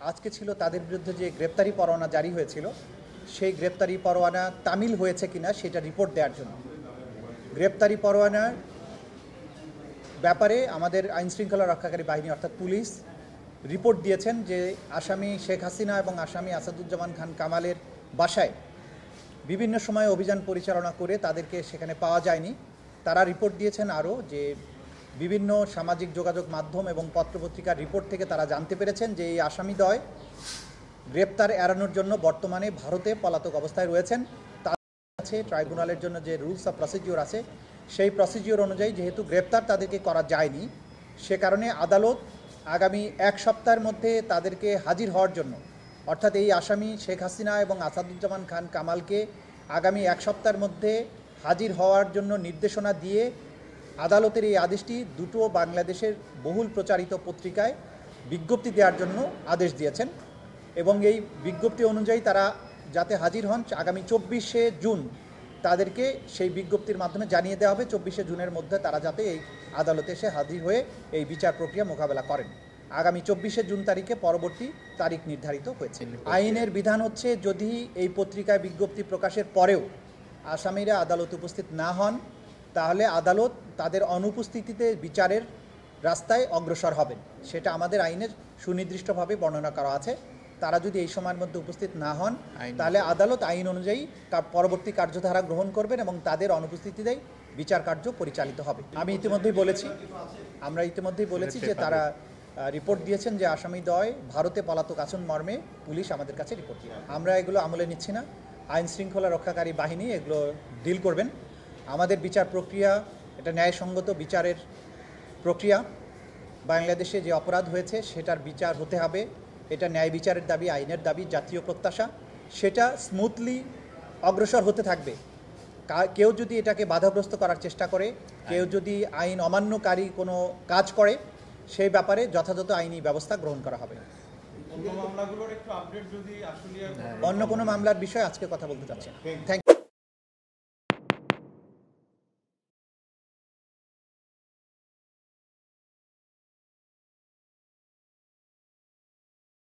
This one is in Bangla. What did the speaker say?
আজকে ছিল তাদের বিরুদ্ধে যে গ্রেপ্তারি পরোয়ানা জারি হয়েছিল সেই গ্রেপ্তারি পরোয়ানা তামিল হয়েছে কিনা সেটা রিপোর্ট দেওয়ার জন্য। গ্রেপ্তারি পরোয়ানার ব্যাপারে আমাদের আইনশৃঙ্খলা রক্ষাকারী বাহিনী অর্থাৎ পুলিশ রিপোর্ট দিয়েছেন যে আসামি শেখ হাসিনা এবং আসামি আসাদুজ্জামান খান কামালের বাসায় বিভিন্ন সময়ে অভিযান পরিচালনা করে তাদেরকে সেখানে পাওয়া যায়নি। তারা রিপোর্ট দিয়েছেন আরও যে বিভিন্ন সামাজিক যোগাযোগ মাধ্যম এবং পত্রপত্রিকার রিপোর্ট থেকে তারা জানতে পেরেছেন যে এই আসামিদ্বয় গ্রেপ্তার এড়ানোর জন্য বর্তমানে ভারতে পলাতক অবস্থায় রয়েছেন। তাদের কাছে ট্রাইব্যুনালের জন্য যে রুলস অফ প্রসিডিওর আছে সেই প্রসিডিওর অনুযায়ী যেহেতু গ্রেপ্তার তাদেরকে করা যায়নি, সে কারণে আদালত আগামী এক সপ্তাহের মধ্যে তাদেরকে হাজির হওয়ার জন্য, অর্থাৎ এই আসামি শেখ হাসিনা এবং আসাদুজ্জামান খান কামালকে আগামী এক সপ্তাহের মধ্যে হাজির হওয়ার জন্য নির্দেশনা দিয়ে আদালতের এই আদেশটি দুটো বাংলাদেশের বহুল প্রচারিত পত্রিকায় বিজ্ঞপ্তি দেওয়ার জন্য আদেশ দিয়েছেন এবং এই বিজ্ঞপ্তি অনুযায়ী তারা যাতে হাজির হন আগামী 24শে জুন তাদেরকে সেই বিজ্ঞপ্তির মাধ্যমে জানিয়ে দেওয়া হবে 24শে জুনের মধ্যে তারা যাতে এই আদালতে এসে হাজির হয়ে এই বিচার প্রক্রিয়া মোকাবেলা করেন। আগামী 24শে জুন তারিখে পরবর্তী তারিখ নির্ধারিত হয়েছে। আইনের বিধান হচ্ছে যদি এই পত্রিকায় বিজ্ঞপ্তি প্রকাশের পরেও আসামিরা আদালতে উপস্থিত না হন তাহলে আদালত তাদের অনুপস্থিতিতে বিচারের রাস্তায় অগ্রসর হবেন। সেটা আমাদের আইনের সুনির্দিষ্টভাবে বর্ণনা করা আছে। তারা যদি এই সময়ের মধ্যে উপস্থিত না হন তাহলে আদালত আইন অনুযায়ী পরবর্তী কার্যধারা গ্রহণ করবেন এবং তাদের অনুপস্থিতিতেই বিচার কার্য পরিচালিত হবে। আমরা ইতিমধ্যেই বলেছি যে তারা রিপোর্ট দিয়েছেন যে আসামিদ্বয় ভারতে পলাতক আছেন মর্মে পুলিশ আমাদের কাছে রিপোর্ট দিয়ে। আমরা এগুলো আমলে নিচ্ছি না, আইন শৃঙ্খলা রক্ষাকারী বাহিনী এগুলো ডিল করবেন। আমাদের বিচার প্রক্রিয়া এটা ন্যায়সঙ্গত বিচারের প্রক্রিয়া। বাংলাদেশে যে অপরাধ হয়েছে সেটার বিচার হতে হবে, এটা ন্যায় বিচারের দাবি, আইনের দাবি, জাতীয় প্রত্যাশা। সেটা স্মুথলি অগ্রসর হতে থাকবে। কেউ যদি এটাকে বাধাগ্রস্ত করার চেষ্টা করে, কেউ যদি আইন অমান্যকারী কোনো কাজ করে, সেই ব্যাপারে যথাযথ আইনি ব্যবস্থা গ্রহণ করা হবে। অন্য কোনো মামলার বিষয়ে আজকে কথা বলতে চাচ্ছি। Thank you.